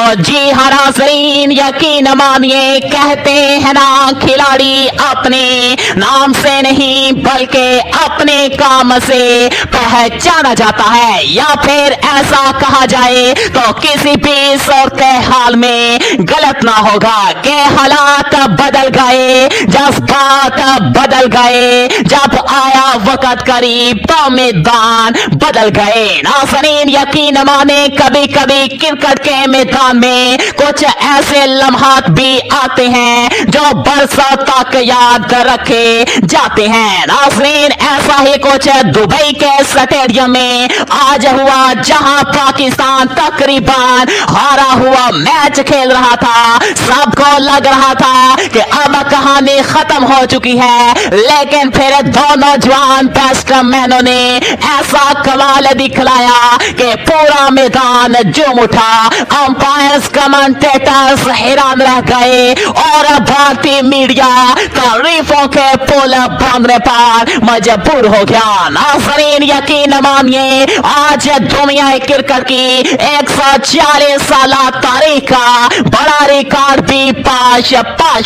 जी हाँ नाज़रीन, यकीन मानिए कहते हैं ना खिलाड़ी अपने नाम से नहीं बल्कि अपने काम से पहचाना जाता है, या फिर ऐसा कहा जाए तो किसी भी सूरत हाल में गलत ना होगा कि हालात बदल गए, जज्बात बदल गए, जब आया वक्त करीब तो मैदान बदल गए। नाज़रीन यकीन माने कभी कभी क्रिकेट के मैदान में कुछ ऐसे लम्हात भी आते हैं जो बरसों तक याद रखे जाते हैं। नाज़रीन ऐसा ही कुछ दुबई के स्टेडियम में आज हुआ, जहां पाकिस्तान तकरीबन हारा हुआ मैच खेल रहा था। सबको लग रहा था कि अब कहानी खत्म हो चुकी है, लेकिन फिर दोनों जवान बैट्समैनों ने ऐसा कमाल दिखलाया कि पूरा मैदान झूम उठा। अंपायर्स, कमेंटेटर्स हैरान रह गए और भारतीय मीडिया तारीफों के पुल बांधने पर मजबूर हो गया। नाज़रीन यकीन मानिए आज दुनिया क्रिकेट की 140 साल तारीख का बड़ा रिकॉर्ड भी पाश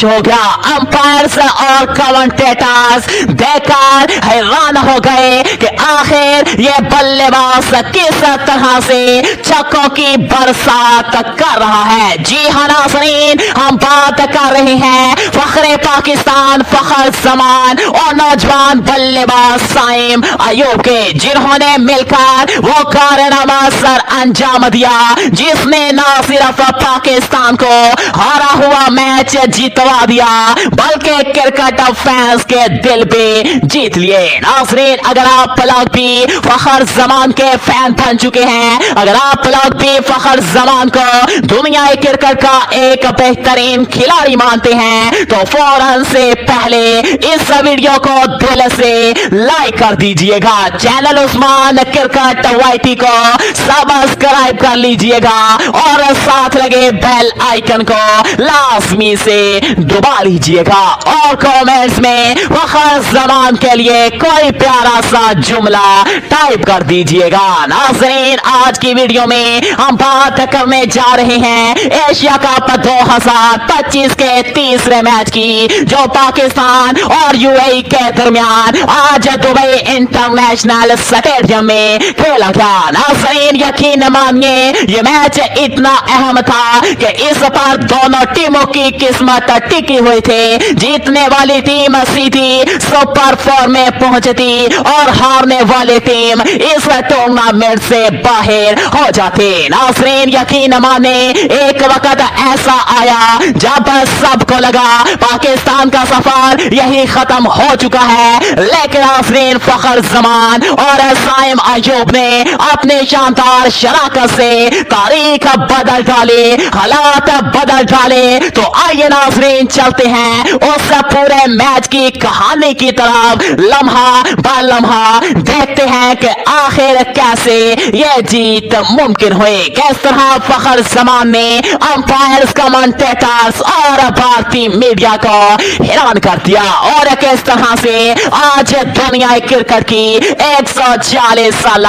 हो गया। अंपायर्स और कमेंटेटर्स देखकर हैरान हो गए कि आखिर ये बल्लेबाज किस तरह से छक्कों की बरसात कर रहा है। जी हाँ नाज़रीन, हम बात कर रहे हैं फखरे पाकिस्तान फखर जमान और नौजवान बल्लेबाज साइम अयूब के, जिन्होंने मिलकर वो कारनामा सर अंजाम दिया जिसने न सिर्फ पाकिस्तान को हारा हुआ मैच जीतवा दिया बल्कि क्रिकेट फैंस के दिल भी जीत लिए। नाज़रीन अगर आप लोग भी फखर जमान के फैन बन चुके हैं, अगर आप लोग भी फखर जमान को दुनिया क्रिकेट का एक बेहतरीन खिलाड़ी मानते हैं तो फौरन से पहले इस वीडियो को दिल से लाइक कर दीजिएगा, चैनल उस्मान क्रिकेट वाईटी को सब्सक्राइब कर लीजिएगा और साथ लगे बेल आइकन को लाजमी से दबा लीजिएगा और कमेंट्स में फखर जमान के लिए कोई प्यारा सा जुमला टाइप कर दीजिएगा। नाज़रीन आज की वीडियो में हम बात करने जा रहे हैं एशिया कप 2025 के तीसरे मैच की, जो पाकिस्तान और यूएई के दरमियान आज दुबई इंटरनेशनल स्टेडियम में खेला गया। नाज़रीन यकीन मानिए ये मैच इतना अहम था कि इस पर दोनों टीमों की किस्मत टिकी हुई थी। जीतने वाली टीम सीधी सुपर 4 में पहुंचती और हारने वाली टीम इस टूर्नामेंट से बाहर हो जाती। नाज़रीन यकीन माने एक वक्त ऐसा आया जब सबको लगा पाकिस्तान का सफर यही खत्म हो चुका है, लेकिन नाज़रीन फखर जमान और साइम अयूब ने अपने शानदार शराकत से तारीख बदल डाली, हालात बदल डाले। तो आइए नाज़रीन चलते हैं उस पूरे मैच की कहानी की तरफ, लम्हा ब लम्हा देखते हैं कि आखिर कैसे ये जीत मुमकिन हुई, किस तरह फखर जमान ने अंपायर्स, कमेंटेटर्स और भारतीय मीडिया को हैरान कर दिया और किस तरह से आज दुनिया क्रिकेट की 140 साल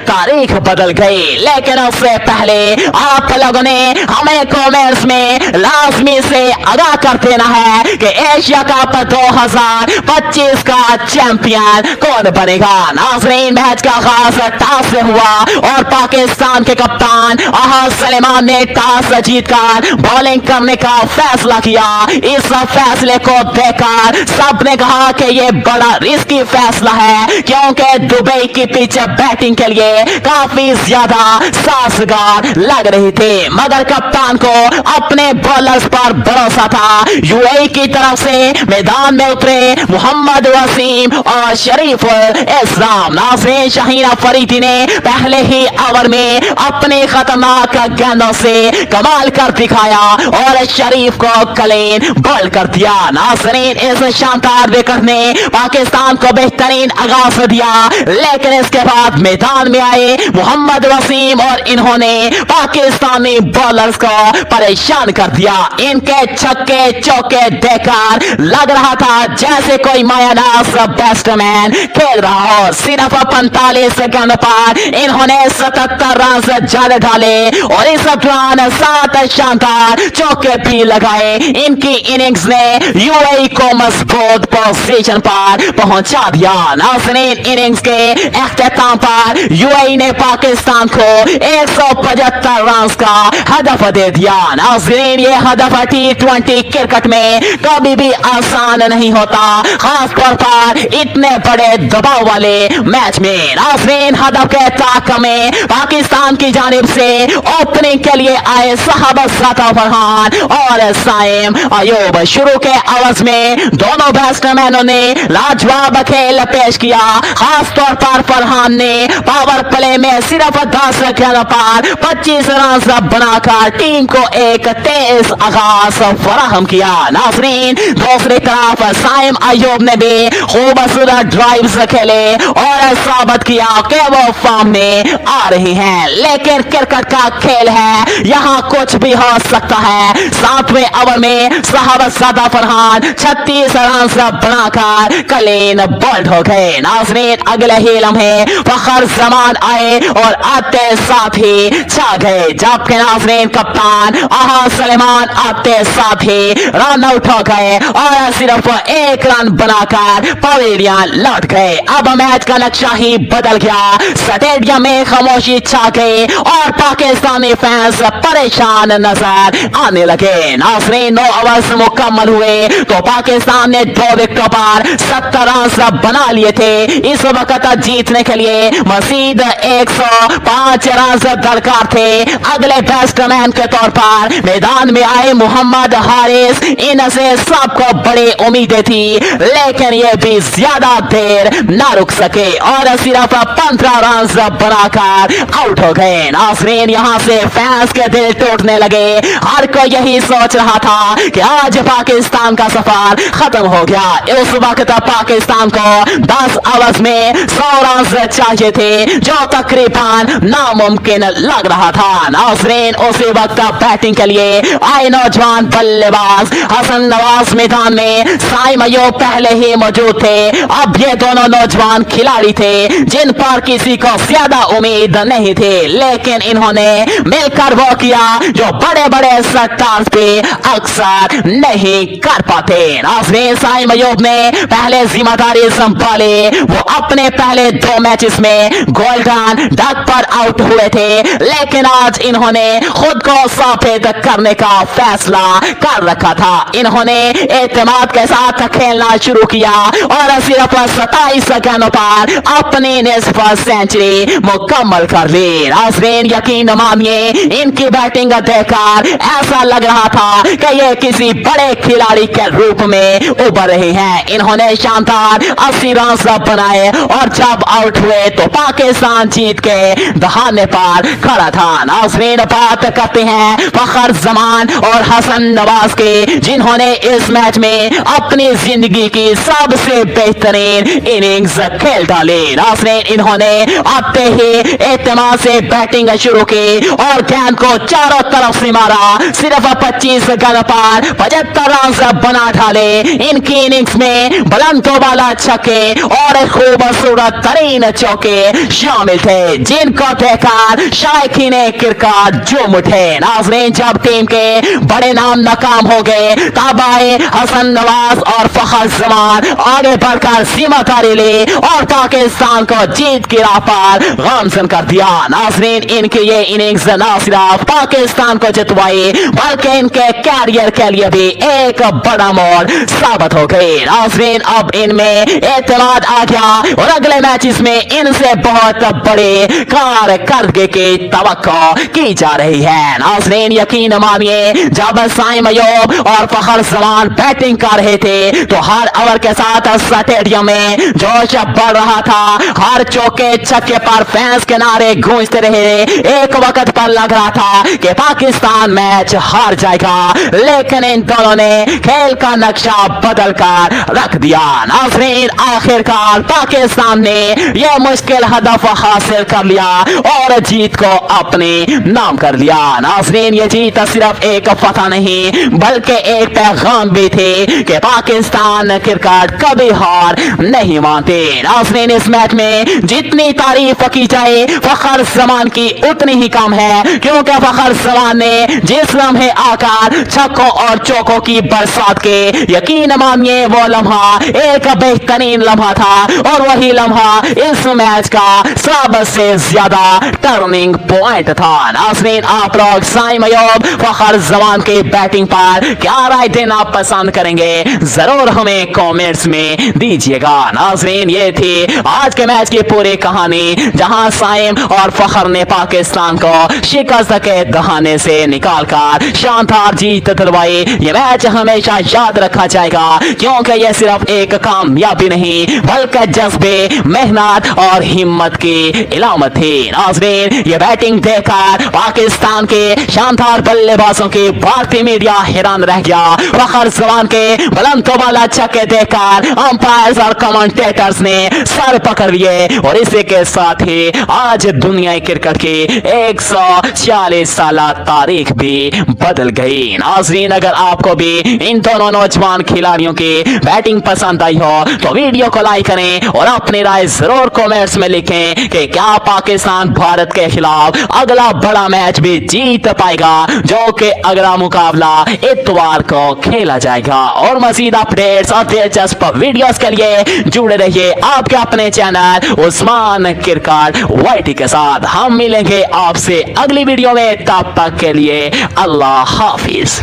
तारीख बदल गई। लेकिन उससे पहले आप लोगों ने हमें कमेंट्स में लाजमी से आगाह कर देना है कि एशिया कप 2025 का चैंपियन कौन बनेगा। नाज़रीन मैच का आगाज टॉस से हुआ और पाकिस्तान के कप्तान अहद सलेमान ने टॉस जीतकर बॉलिंग करने का फैसला किया। इस फैसले को देखकर सबने कहा कि यह बड़ा रिस्की फैसला है, क्योंकि दुबई की पिच बैटिंग के लिए काफी ज्यादा साजगार लग रही थी, मगर कप्तान को अपने बॉलर्स पर भरोसा था। यूएई की तरफ से मैदान में उतरे मोहम्मद वसीम और शरीफ इस्लाम। नाज़रीन शाहीन अफरीदी ने पहले ही ओवर में अपने खतरनाक गेंदों से कमाल कर दिखाया और शरीफ को क्लीन बॉल कर दिया। नाज़रीन इस शानदार विकेट ने पाकिस्तान को बेहतरीन आगाज दिया, लेकिन इसके बाद मैदान में आए मोहम्मद वसीम और इन्होंने पाकिस्तानी बॉलर्स को परेशान कर दिया। इनके छक्के चौके देखकर लग रहा था जैसे कोई मायानास बैट्समैन खेल रहा हो। सिर्फ 45 गेंद पर इन्होंने 77 रन ज्यादा डाले और इस दौरान 7 शानदार चौके भी लगाए। इनकी इनिंग्स ने यूएई को मजबूत पोजीशन पर पहुंचा दिया। नाज़रीन, इनिंग्स के इख्तिताम पर यूएई ने पाकिस्तान को 175 रन का हदफ दे दिया। नाज़रीन, ये हदफ T20 क्रिकेट में कभी भी आसान नहीं होता, खास तौर पर इतने बड़े दबाव वाले मैच में। नाज़रीन, हदफ के ताक़ में पाकिस्तान की जानिब से ओपनिंग के लिए आए शहबाज़ फरहान और साइम अयूब। शुरू के ओवर्स में दोनों बैट्समैनों ने लाजवाब खेल पेश किया। खास तौर पर फरहान ने पावर प्ले में सिर्फ 10 गेंदों पर 25 रन बनाकर टीम को एक तेज आगाज फराहम किया। नाज़रीन, दूसरी तरफ साइम अयूब ने भी खूबसूरत ड्राइव्स खेले और साबित किया कि वो फॉर्म में आ रही हैं। लेकिन क्रिकेट का खेल है, यहाँ कुछ भी हो सकता है। 7वें ओवर में शहबाज़ फरहान 36 रन बनाकर क्लीन बोल्ड हो गए। नाज़रीन, अगले ही लम्हे फखर जमान आए और आते साथ ही छा गए, जबकि नाज़रीन कप्तान आहा सलेमान आते साथ ही रन आउट हो गए और सिर्फ 1 रन बनाकर पवेलियन लौट गए। अब मैच का नक्शा ही बदल गया। स्टेडियम में खामोशी छा गई और पाकिस्तानी फैंस परेशान नजर आने लगे। नाज़रीन, 9 ओवर्स मुकम्मल हुए तो पाकिस्तान ने 2 विकेटों पर 70 रन बना लिए थे। इस वक्त जीतने के लिए मजीद 105 रन दरकार थे। अगले बैट्समैन के तौर पर मैदान में आए मोहम्मद हारिस, इनसे सबको बड़ी उम्मीदें थी, लेकिन ये भी ज्यादा देर न रुक सके और सिर्फ 15 रन बनाकर आउट हो गए। नाज़रीन, यहाँ से फैंस के दिल टूटने लगे। हर कोई यही सोच रहा था कि आज पाकिस्तान का सफर खत्म हो गया। उस वक्त पाकिस्तान को 10 ओवर्स में 100 रन चाहिए थे, जो तकरीबन नामुमकिन लग रहा था। नाज़रीन, उसी वक्त बैटिंग के लिए आए नौजवान बल्लेबाज हसन नवाज मैदान में। साइम अयूब पहले ही मौजूद थे। अब ये दोनों नौजवान खिलाड़ी थे जिन पर किसी को ज्यादा उम्मीद नहीं थी, लेकिन इन्होंने मिलकर वो किया जो बड़े बड़े स्टार्स पे अक्सर नहीं कर पाते। नाज़रीन, साइम अयूब ने पहले जिम्मेदारी संभाली। वो अपने पहले 2 मैचेस में गोल्डन डक पर आउट हुए थे, लेकिन आज इन्होंने खुद को साबित करने का फैसला कर रखा था। इन्होंने एतमाद के साथ खेलना शुरू किया और सिर्फ 27 गेंदों पर अपनी निस्फ सेंचुरी मुकम्मल कर ली। नाज़रीन, यकीन मानिए, इनकी बैटिंग देखकर ऐसा लग रहा था कि ये किसी बड़े खिलाड़ी के रूप में उभर रहे हैं। इन्होंने शानदार 80 रन बनाए और जब आउट हुए तो पाकिस्तान जीत के दहाने पर खड़ा था। नाज़रीन, बात करते हैं फखर जमान और हसन नवाज के, जिन्होंने इस मैच में अपनी जिंदगी की सबसे बेहतरीन इनिंग्स खेल डाली। नाज़रीन, इन्होंने आते ही एतमाद से बैटिंग शुरू की और गेंद को चारों तरफ से मारा। सिर्फ 25 गेंद पर 75 रन बना डाले। इनकी इनिंग्स में बुलंदों वाला छक्के और खूबसूरत तरीन चौके शामिल थे, जिनको देखकर शायकीन क्रिकेट झूम उठे। नाज़रीन, जब टीम के बड़े नाम नाकाम हो गए तब आए हसन नवाज और फखर जमान आगे बढ़कर जिम्मेदारी ली और पाकिस्तान को जीत की राह पर गामजन कर दिया। नाज़रीन, इनकी ये इनिंग्स न सिर्फ पाकिस्तान को जितवाई बल्कि इनके कैरियर के लिए भी एक बड़ा मोड़ साबित हो गई। नाज़रीन, अब इनमें एतमाद आ गया और अगले मैचेस में इनसे बहुत बड़े कारकर्दगी की तवक्को की जा रही है। नाज़रीन, यकीन मानिए, जब साइम अयूब और फखर जमान बैटिंग कर रहे थे तो हर ओवर के साथ स्टेडियम में जोश बढ़ रहा था। हर चौके छक्के पर फैंस के नारे गूंजते रहे। एक वक्त पर लग रहा था कि पाकिस्तान मैच हार जाएगा, लेकिन इन दोनों ने खेल का नक्शा बदल कर रख दिया। नाज़रीन, आखिरकार पाकिस्तान ने यह मुश्किल हदफ हासिल कर लिया और जीत को अपने नाम कर लिया। नाज़रीन, ये जीत सिर्फ एक फतह नहीं बल्कि एक पैगाम भी थे कि पाकिस्तान क्रिकेट कभी हार नहीं मानते। नाज़रीन, इस मैच में जितनी तारीफ की जाए फखर जमान की उतनी ही कम है, क्योंकि के फखर जमान ने जिस लम्हे आकर छक्कों और चौकों की बरसात के, यकीन मानिए वो लम्हा एक बेहतरीन लम्हा था और वही लम्हा इस मैच का सबसे ज्यादा टर्निंग पॉइंट था। नाज़रीन, आप लोग साइम अय्यूब फखर जमान के बैटिंग पर क्या राय देना पसंद करेंगे, जरूर हमें कमेंट्स में दीजिएगा। नाज़रीन, ये थी आज के मैच की पूरी कहानी, जहां साइम और फखर ने पाकिस्तान को शिकस्त के दहाने से निकालकर शानदार जीत दिलवाई। ये मैच हमेशा याद रखा जाएगा, क्योंकि ये सिर्फ एक कामयाबी नहीं बल्कि जज्बे, मेहनत और हिम्मत की इलामत थी। नाज़रीन, ये बैटिंग देखकर पाकिस्तान के शानदार बल्लेबाजों की भारतीय मीडिया हैरान रह गया। फखर जमान के बुलंद वाला छक्के देखकर अंपायर्स और कमेंटेटर्स ने सर पकड़ लिए और इसी के साथ ही आज दुनिया क्रिकेट की 140 साल तारीख भी बदल गई। नाज़रीन, अगर आपको भी इन दोनों नौजवान खिलाड़ियों की बैटिंग पसंद आई हो तो वीडियो को लाइक करें और अपनी राय जरूर कमेंट्स में लिखें कि क्या पाकिस्तान भारत के खिलाफ अगला बड़ा मैच भी जीत पाएगा, जो कि अगला मुकाबला इतवार को खेला जाएगा। और मजीद अपडेट्स और दिलचस्प वीडियोस के लिए जुड़े रहिए आपके अपने चैनल उस्मान क्रिकेट वाईटी के साथ। हम मिलेंगे आपसे अगली वीडियो में, तब तक के लिए अल्लाह हाफिज।